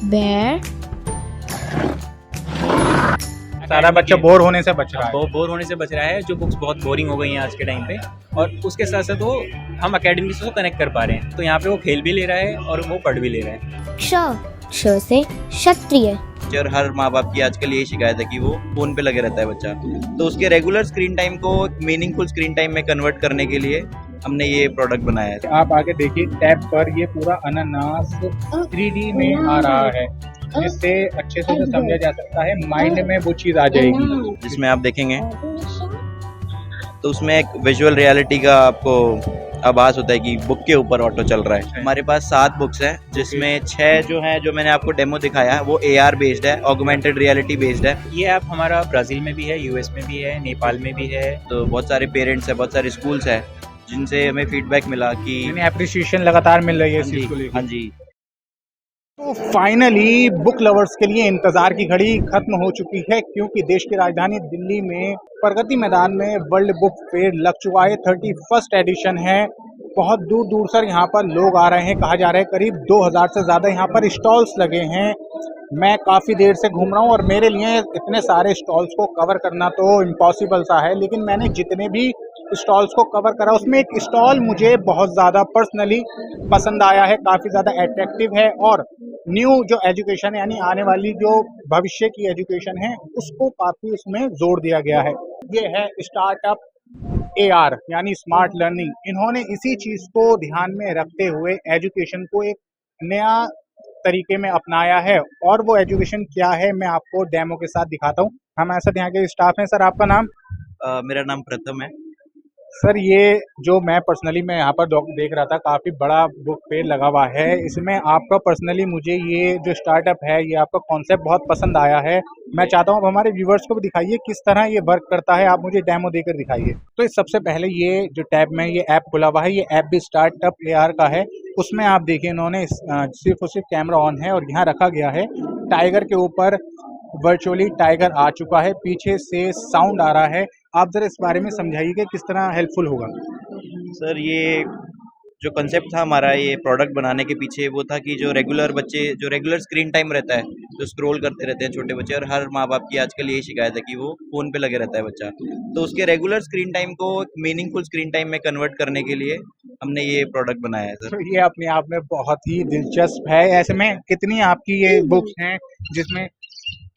bear, सारा बच्चा bore होने से बच रहा है। वो बोर होने से बच रहा है, जो बुक्स बहुत बोरिंग हो गई हैं आज के टाइम पे, और उसके साथ साथ वो हम अकेडमी से कनेक्ट कर पा रहे हैं। तो यहाँ पे वो खेल भी ले रहा है और वो पढ़ भी ले रहा है। क्ष से क्षत्रिय। और हर माँ बाप की आजकल यही शिकायत है कि वो फोन पे लगे रहता है बच्चा, तो उसके रेगुलर स्क्रीन टाइम को मीनिंगफुल स्क्रीन टाइम में कन्वर्ट करने के लिए हमने ये प्रोडक्ट बनाया है। आप आगे देखिए टैब पर ये पूरा अनानास 3D में आ रहा है, जिससे अच्छे से जो समझा जा सकता है, माइंड में वो चीज आ जाएगी। जिसमें आप देखेंगे तो उसमें एक विजुअल रियलिटी का आपको आभास होता है कि बुक के ऊपर ऑटो चल रहा है। हमारे पास 7 बुक्स हैं, जिसमें 6 जो हैं, जो मैंने आपको डेमो दिखाया है, वो AR बेस्ड है, ऑगमेंटेड रियलिटी बेस्ड है। ये ऐप हमारा ब्राजील में भी है, US में भी है, नेपाल में भी है। तो बहुत सारे पेरेंट्स हैं, बहुत सारे स्कूल्स हैं, जिनसे हमें फीडबैक मिला कि एप्रिसिएशन लगातार मिल रही है इस चीज को लेकर। हाँ जी। तो फाइनली बुक लवर्स के लिए इंतजार की घड़ी खत्म हो चुकी है, क्योंकि देश की राजधानी दिल्ली में प्रगति मैदान में वर्ल्ड बुक फेयर लग चुका है। 31st एडिशन है। बहुत दूर दूर से यहाँ पर लोग आ रहे हैं, कहा जा रहा है करीब 2000 से ज़्यादा यहाँ पर स्टॉल्स लगे हैं। मैं काफ़ी देर से घूम रहा हूँ और मेरे लिए इतने सारे स्टॉल्स को कवर करना तो इम्पॉसिबल सा है, लेकिन मैंने जितने भी स्टॉल्स को कवर करा उसमें एक स्टॉल मुझे बहुत ज़्यादा पर्सनली पसंद आया है, काफ़ी ज़्यादा अट्रैक्टिव है और न्यू जो एजुकेशन यानी आने वाली जो भविष्य की एजुकेशन है उसको काफ़ी उसमें जोर दिया गया है। ये है स्टार्टअप AR यानी स्मार्ट लर्निंग। इन्होंने इसी चीज़ को ध्यान में रखते हुए एजुकेशन को एक नया तरीके में अपनाया है, और वो एजुकेशन क्या है मैं आपको डेमो के साथ दिखाता हूँ। हमारे साथ यहाँ के स्टाफ हैं। सर, आपका नाम? मेरा नाम प्रथम है। सर, ये जो मैं पर्सनली यहाँ पर देख रहा था, काफ़ी बड़ा बुक फेयर लगा हुआ है। इसमें आपका पर्सनली मुझे ये जो स्टार्टअप है, ये आपका कॉन्सेप्ट बहुत पसंद आया है। मैं चाहता हूँ अब हमारे व्यूवर्स को भी दिखाइए किस तरह ये वर्क करता है। आप मुझे डेमो देकर दिखाइए। तो सबसे पहले ये जो टैब में ये ऐप खुला हुआ है, ये ऐप भी स्टार्टअप AR का है। उसमें आप देखिए इन्होंने सिर्फ और सिर्फ कैमरा ऑन है और यहाँ रखा गया है टाइगर के ऊपर। वर्चुअली टाइगर आ चुका है, पीछे से साउंड आ रहा है। आप जरा इस बारे में समझाइए कि किस तरह हेल्पफुल होगा। सर, ये जो कंसेप्ट था हमारा ये प्रोडक्ट बनाने के पीछे, वो था कि जो रेगुलर स्क्रीन टाइम रहता है, जो स्क्रॉल करते रहते हैं छोटे बच्चे, और हर माँ बाप की आजकल यही शिकायत है कि वो फोन पे लगे रहता है बच्चा, तो उसके रेगुलर स्क्रीन टाइम को मीनिंगफुल स्क्रीन टाइम में कन्वर्ट करने के लिए हमने ये प्रोडक्ट बनाया है। सर, तो ये अपने आप में बहुत ही दिलचस्प है। ऐसे में कितनी आपकी ये बुक्स हैं जिसमें?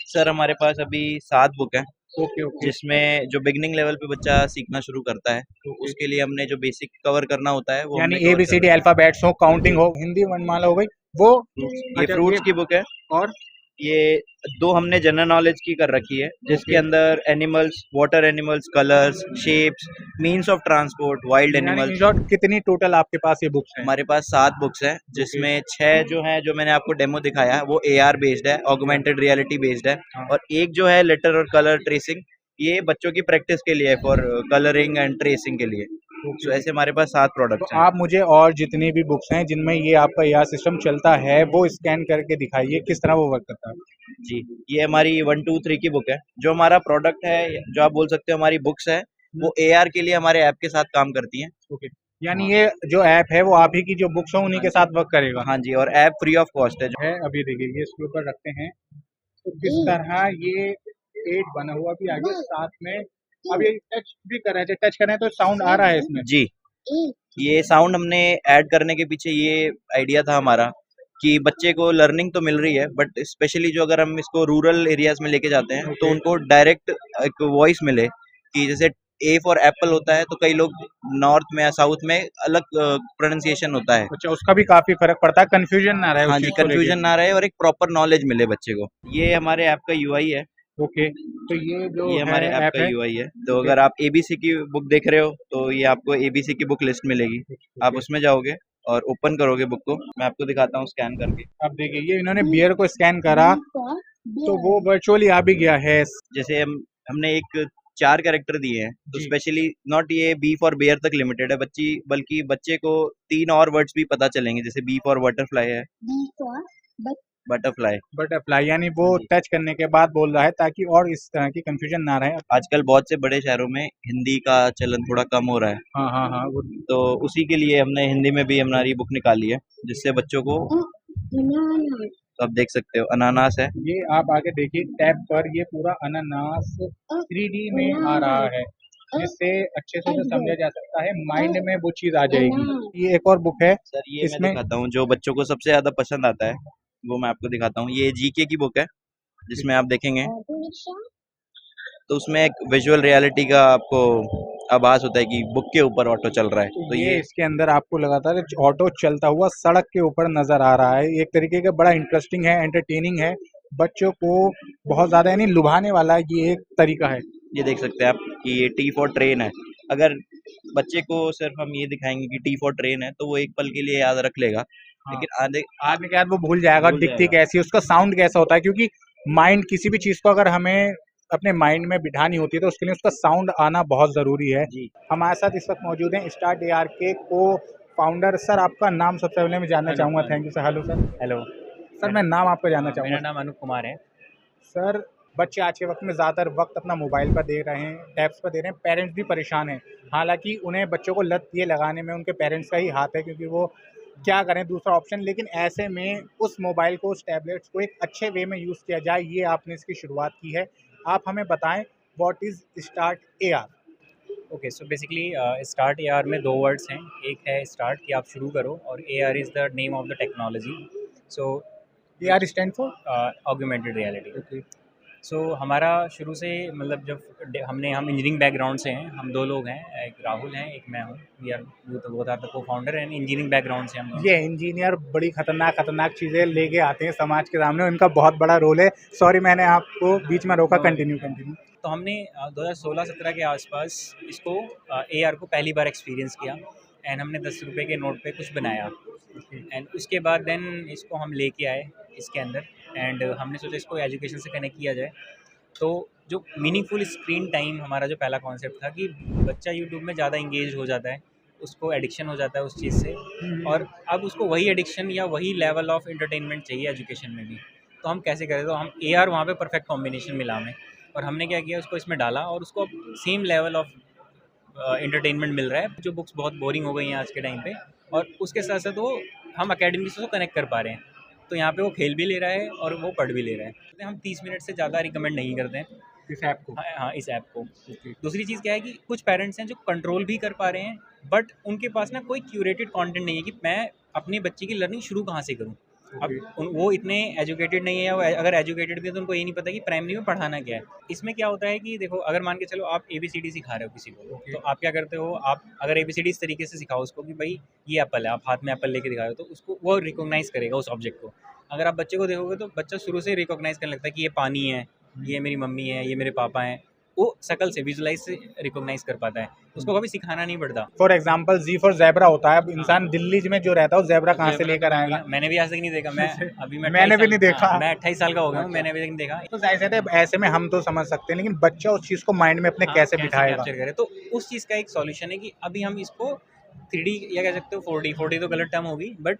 सर, हमारे पास अभी 7 बुक हैं। Okay okay. जिसमें जो बिगनिंग लेवल पे बच्चा सीखना शुरू करता है, तो उसके लिए हमने जो बेसिक कवर करना होता है वो यानी हमने cover ABCD करा। अल्फाबेट्स हो, काउंटिंग हो, हिंदी वर्णमाला हो गई वो। ये अच्छा, फ्रूट्स की बुक है, और ये 2 हमने जनरल नॉलेज की कर रखी है, जिसके अंदर animals, water animals, colours, shapes, means of transport, wild यानी इन एनिमल्स। शॉर्ट कितनी टोटल आपके पास ये बुक्स हैं? हमारे पास 7 बुक्स हैं, जिसमें 6 जो हैं, जो मैंने आपको डेमो दिखाया है, वो AR बेस्ड है, ऑगमेंटेड रियलिटी बेस्ड है, हाँ। और एक जो है लेटर और कलर ट्रेसिंग, ये बच्चों की प्रैक्टिस के लिए है, फॉर कलरिंग एंड ट्रेसिंग के लिए। तो ऐसे हमारे पास 7 प्रोडक्ट्स तो हैं। आप मुझे और जितनी भी बुक्स हैं जिनमें ये आपका AR सिस्टम चलता है वो स्कैन करके दिखाइए किस तरह वो वर्क करता है। जी, ये हमारी 1 2 3 की बुक है। जो हमारा प्रोडक्ट है, जो आप बोल सकते हो हमारी बुक्स है, वो AR के लिए हमारे ऐप के साथ काम करती हैं। ओके, यानी ये जो ऐप है वो आप ही की जो बुक्स हो उन्हीं के साथ वर्क करेगा। हाँ जी, और ऐप फ्री ऑफ कॉस्ट है। है अभी देखिए ये इसके ऊपर रखते हैं तो किस तरह ये पेज बना हुआ भी आगे साथ में। अब ये टच भी कर रहे हैं, टच कर रहे हैं तो साउंड आ रहा है इसमें। जी, ये साउंड हमने ऐड करने के पीछे ये आइडिया था हमारा कि बच्चे को लर्निंग तो मिल रही है, बट स्पेशली जो अगर हम इसको रूरल एरियाज में लेके जाते हैं, तो उनको डायरेक्ट एक वॉइस मिले कि जैसे A फॉर एप्पल होता है, तो कई लोग नॉर्थ में या साउथ में अलग प्रोनाउंसिएशन होता है। अच्छा, उसका भी काफी फर्क पड़ता है, कंफ्यूजन ना रहे उस हाँ जी, चीज को लेके। कंफ्यूजन ना रहे और एक प्रॉपर नॉलेज मिले बच्चे को। ये हमारे ऐप का UI है। ओके, तो ये जो ये हमारे है ऐप का UI है। तो अगर आप ABC की बुक देख रहे हो, तो ये आपको ABC की बुक लिस्ट मिलेगी। आप उसमें जाओगे और ओपन करोगे बुक को। मैं आपको दिखाता हूँ स्कैन करके। अब देखिए ये इन्होंने बियर को स्कैन करा तो वो वर्चुअली आ भी गया है। जैसे हमने एक 4 कैरेक्टर दिए हैं, तो स्पेशली नॉट ये B फॉर बेयर तक लिमिटेड है बल्कि बच्चे को 3 और वर्ड्स भी पता चलेंगे, जैसे B फॉर बटरफ्लाई है। बटरफ्लाई यानी वो टच करने के बाद बोल रहा है, ताकि और इस तरह की कंफ्यूजन ना रहे। आजकल बहुत से बड़े शहरों में हिंदी का चलन थोड़ा कम हो रहा है, हाँ हाँ हाँ वो तो उसी के लिए हमने हिंदी में भी हमारी बुक निकाली है, जिससे बच्चों को तो आप देख सकते हो अनानास है। ये आप आगे देखिए टैब पर, ये पूरा अनानास 3D में आ रहा है, जिससे अच्छे से उसे समझा जा सकता है, माइंड में वो चीज आ जाएगी। ये एक और बुक है सर ये मैं इसमें, दिखाता हूँ जो बच्चों को सबसे ज्यादा पसंद आता है, वो मैं आपको दिखाता हूँ। ये जीके की बुक है जिसमें आप देखेंगे तो उसमें एक विजुअल रियलिटी का आपको आभास होता है कि बुक के ऊपर ऑटो चल रहा है। तो ये इसके अंदर आपको लगातार ऑटो चलता हुआ सड़क के ऊपर नजर आ रहा है। एक तरीके का बड़ा इंटरेस्टिंग है, एंटरटेनिंग है, बच्चों को बहुत ज्यादा यानी लुभाने वाला ये एक तरीका है। ये देख सकते हैं आप कि ये टी फॉर ट्रेन है। अगर बच्चे को सिर्फ हम ये दिखाएंगे कि टी फॉर ट्रेन है तो वो एक पल के लिए याद रख लेगा, लेकिन आधे आदमी के बाद वो भूल जाएगा दिखती कैसी, उसका साउंड कैसा होता है, क्योंकि माइंड किसी भी चीज को अगर हमें अपने माइंड में बिठानी होती है तो उसके लिए उसका साउंड आना बहुत जरूरी है। जी हमारे साथ इस वक्त मौजूद हैं स्टार्ट एआर के को फाउंडर। सर आपका नाम सबसे पहले मैं जानना चाहूंगा। Thank you sir. Hello sir. Hello sir मैं नाम आपका जानना मेरा चाहूंगा। नाम अनूप कुमार है। सर बच्चे आज के वक्त में ज़्यादातर वक्त अपना मोबाइल पर दे रहे हैं, टैब्स पर दे रहे हैं, पेरेंट्स भी परेशान हैं। हालांकि उन्हें बच्चों को लत ये लगाने में उनके पेरेंट्स का ही हाथ है, क्योंकि वो क्या करें दूसरा ऑप्शन। लेकिन ऐसे में उस मोबाइल को, उस टैबलेट्स को एक अच्छे वे में यूज़ किया जाए, ये आपने इसकी शुरुआत की है। आप हमें बताएं what is start AR. Okay, so basically start A R में दो वर्ड्स हैं। एक है स्टार्ट कि आप शुरू करो, और A R is the name of the technology. So AR stand for augmented reality. So हमारा शुरू से मतलब जब हम इंजीनियरिंग बैकग्राउंड से हैं। हम दो लोग हैं, एक राहुल हैं, एक मैं हूँ। We are both are the co founder and engineering background से हम दोनों। ये इंजीनियर बड़ी खतरनाक चीज़ें लेके आते हैं समाज के सामने, उनका बहुत बड़ा रोल है। सॉरी मैंने आपको बीच में रोका, कंटिन्यू। तो हमने 2016-17 के आसपास इसको ए आर को पहली बार एक्सपीरियंस किया, एंड हमने 10 रुपये के नोट पे कुछ बनाया, एंड उसके बाद देन इसको हम लेके आए इसके अंदर, एंड हमने सोचा इसको एजुकेशन से कनेक्ट किया जाए। तो जो मीनिंगफुल स्क्रीन टाइम, हमारा जो पहला कॉन्सेप्ट था कि बच्चा यूट्यूब में ज़्यादा इंगेज हो जाता है, उसको एडिक्शन हो जाता है उस चीज़ से, और अब उसको वही एडिक्शन या वही लेवल ऑफ एंटरटेनमेंट चाहिए एजुकेशन में भी। तो हम कैसे करें, तो हम ए आर वहाँ पे परफेक्ट कॉम्बिनेशन मिला हमें, और हमने क्या किया, उसको इसमें डाला, और उसको सेम लेवल ऑफ एंटरटेनमेंट मिल रहा है। जो बुक्स बहुत बोरिंग हो गई हैं आज के टाइम पे, और उसके साथ साथ वो हम अकेडमी से कनेक्ट कर पा रहे हैं। तो यहाँ पे वो खेल भी ले रहा है और वो पढ़ भी ले रहा है। हम 30 मिनट से ज़्यादा रिकमेंड नहीं करते हैं इस ऐप को। हाँ, इस ऐप को। दूसरी चीज़ क्या है कि कुछ पेरेंट्स हैं जो कंट्रोल भी कर पा रहे हैं, बट उनके पास ना कोई क्यूरेटेड कंटेंट नहीं है कि मैं अपने बच्चे की लर्निंग शुरू कहाँ से करूँ। अब वो इतने एजुकेटेड नहीं है, या अगर एजुकेटेड भी है तो उनको ये नहीं पता कि प्राइमरी में पढ़ाना क्या है। इसमें क्या होता है कि देखो, अगर मान के चलो आप ABCD सिखा रहे हो किसी को, तो आप क्या करते हो, आप अगर ABCD इस तरीके से सिखाओ उसको कि भाई ये एप्पल है, आप हाथ में एप्पल लेके दिखा रहे हो, तो उसको वो रिकॉग्नाइज करेगा उस ऑब्जेक्ट को। अगर आप बच्चे को देखोगे तो बच्चा शुरू से रिकॉग्नाइज करने लगता है कि ये पानी है, ये मेरी मम्मी है, ये मेरे पापा हैं। वो शकल से, विजुलाइज से रिकॉग्नाइज कर पाता है, उसको कभी सिखाना नहीं पड़ता। For example G for zebra होता है। अब इंसान दिल्ली में जो रहता है वो ज़ेब्रा कहाँ से लेकर आएगा। मैंने भी आज तक नहीं देखा। मैंने भी नहीं देखा। मैं 28 साल का हो गया हूँ, मैंने अभी तक नहीं देखा। तो जाहिर है ऐसे में हम तो समझ सकते हैं, लेकिन बच्चा उस चीज़ को माइंड में अपने कैसे बिठाएगा। कैप्चर करे, तो उस चीज़ का एक सॉल्यूशन है कि अभी हम इसको 3D या कह सकते हो 4D तो गलत टर्म होगी, बट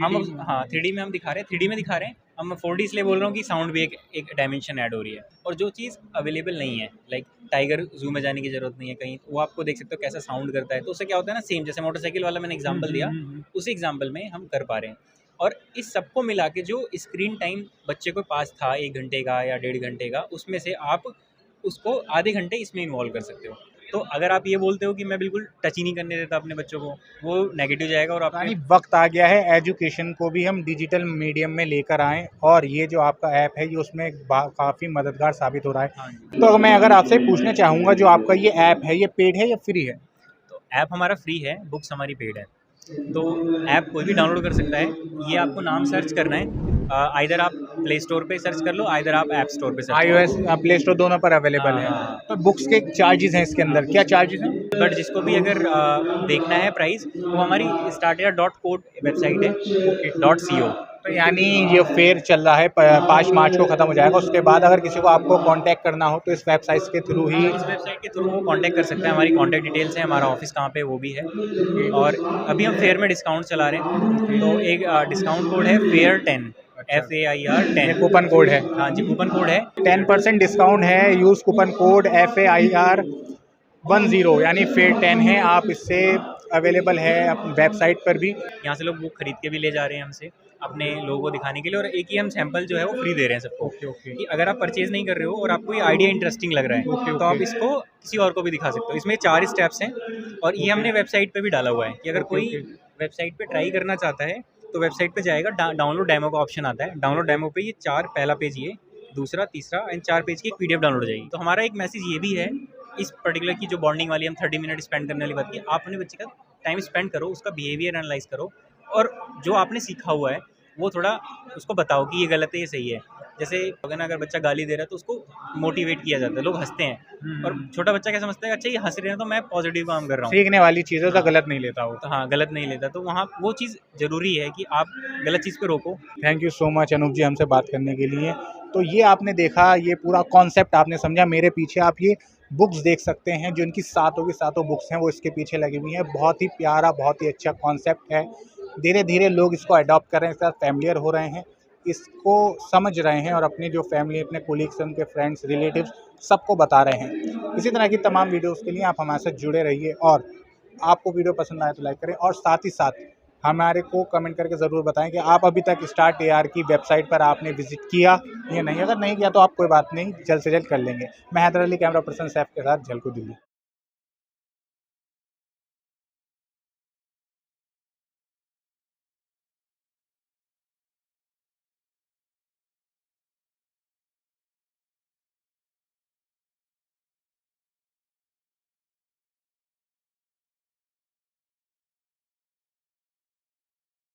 हम 3D में हम दिखा रहे हैं। 3D में दिखा रहे हैं हम। 4D इसलिए बोल रहा हूँ कि साउंड भी एक डायमेंशन ऐड हो रही है, और जो चीज़ अवेलेबल नहीं है, लाइक टाइगर जू में जाने की जरूरत नहीं है कहीं, वो आपको देख सकते हो कैसा साउंड करता है। तो उससे क्या होता है ना, सेम जैसे मोटरसाइकिल वाला मैंने एग्जांपल दिया, उसी एग्जांपल में हम कर पा रहे हैं। और इस सबको मिला के जो स्क्रीन टाइम बच्चे को पास था 1 घंटे का या 1.5 घंटे का, उसमें से आप उसको आधे घंटे इसमें इन्वॉल्व कर सकते हो। तो अगर आप ये बोलते हो कि मैं बिल्कुल टच ही नहीं करने देता अपने बच्चों को, वो नेगेटिव जाएगा। और यानी वक्त आ गया है एजुकेशन को भी हम डिजिटल मीडियम में लेकर आएँ, और ये जो आपका ऐप है ये उसमें काफ़ी मददगार साबित हो रहा है। तो मैं अगर आपसे पूछना चाहूँगा, जो आपका ये ऐप है ये पेड है या फ्री है? तो ऐप हमारा फ्री है, बुक्स हमारी पेड है। तो ऐप कोई भी डाउनलोड कर सकता है। ये आपको नाम सर्च करना है, आइदर आप प्ले स्टोर पे सर्च कर लो, आइदर आप ऐप स्टोर पे सर्च iOS प्ले स्टोर दोनों पर अवेलेबल है। तो बुक्स के चार्जेस हैं इसके अंदर, क्या चार्जेस हैं? बट जिसको भी अगर देखना है प्राइस, वो हमारी startera.code वेबसाइट है .co। तो यानी ये फेयर चल रहा है, 5 मार्च को ख़त्म हो जाएगा। उसके बाद अगर किसी को आपको कांटेक्ट करना हो तो इस वेबसाइट के थ्रू ही, इस वेबसाइट के थ्रू वो कांटेक्ट कर सकते हैं। हमारी कांटेक्ट डिटेल्स हैं, हमारा ऑफिस कहाँ पे वो भी है, और अभी हम फेयर में डिस्काउंट चला रहे हैं। तो एक डिस्काउंट कोड है FAIR10, FAIR10 कूपन कोड है। हाँ जी, कूपन कोड है। 10% डिस्काउंट है। यूज़ कूपन कोड FAIR10, यानी FAIR10 है। आप इससे अवेलेबल है अपनी वेबसाइट पर भी। यहाँ से लोग बुक खरीद के भी ले जा रहे हैं हमसे, अपने लोगों को दिखाने के लिए, और एक ही हम सैंपल जो है वो फ्री दे रहे हैं सबको। ओके कि अगर आप परचेज नहीं कर रहे हो और आपको ये आइडिया इंटरेस्टिंग लग रहा है तो आप इसको किसी और को भी दिखा सकते हो। इसमें 4 स्टेप्स हैं और ये हमने वेबसाइट पे भी डाला हुआ है कि अगर कोई वेबसाइट पे ट्राई करना चाहता है तो वेबसाइट पे जाएगा, डाउनलोड डेमो का ऑप्शन आता है, डाउनलोड डेमो पे ये 4 पहला पेज, ये दूसरा, तीसरा एंड 4 पेज की एक PDF डाउनलोड हो जाएगी। तो हमारा एक मैसेज ये भी है इस पर्टिकुलर की जो बॉन्डिंग वाली हम 30 मिनट स्पेंड करने वाली बात की, आप अपने बच्चे का टाइम स्पेंड करो, उसका बिहेवियर एनालाइज करो और जो आपने सीखा हुआ है वो थोड़ा उसको बताओ कि ये गलत है ये सही है। जैसे अगर बच्चा गाली दे रहा है तो उसको मोटिवेट किया जाता है, लोग हंसते हैं और छोटा बच्चा क्या समझता है, अच्छा ये हंस रहे हैं तो मैं पॉजिटिव काम कर रहा हूँ, सीखने वाली चीज़ों का गलत नहीं लेता हो। तो हाँ गलत नहीं लेता। तो वहाँ वो चीज़ ज़रूरी है कि आप गलत चीज़ पे रोको। Thank you so much Anoop ji हमसे बात करने के लिए। तो ये आपने देखा, ये पूरा कॉन्सेप्ट आपने समझा। मेरे पीछे आप ये बुक्स देख सकते हैं, जो इनकी सातों की सातों बुक्स हैं वो इसके पीछे लगी हुई हैं। बहुत ही प्यारा, बहुत ही अच्छा कॉन्सेप्ट है। धीरे धीरे लोग इसको अडॉप्ट कर रहे हैं, इसके साथ फैमिलियर हो रहे हैं, इसको समझ रहे हैं और अपनी जो फैमिली, अपने कोलीग्स, उनके फ्रेंड्स, रिलेटिव्स सबको बता रहे हैं। इसी तरह की तमाम वीडियोज़ के लिए आप हमारे साथ जुड़े रहिए और आपको वीडियो पसंद आए तो लाइक करें और साथ ही साथ हमारे को कमेंट करके ज़रूर बताएं कि आप अभी तक स्टार्ट AR की वेबसाइट पर आपने विजिट किया या नहीं। अगर नहीं किया तो आप कोई बात नहीं, जल्द से जल्द कर लेंगे। मैं हैदर अली, कैमरा पर्सन सैफ के साथ, झलको दिल्ली।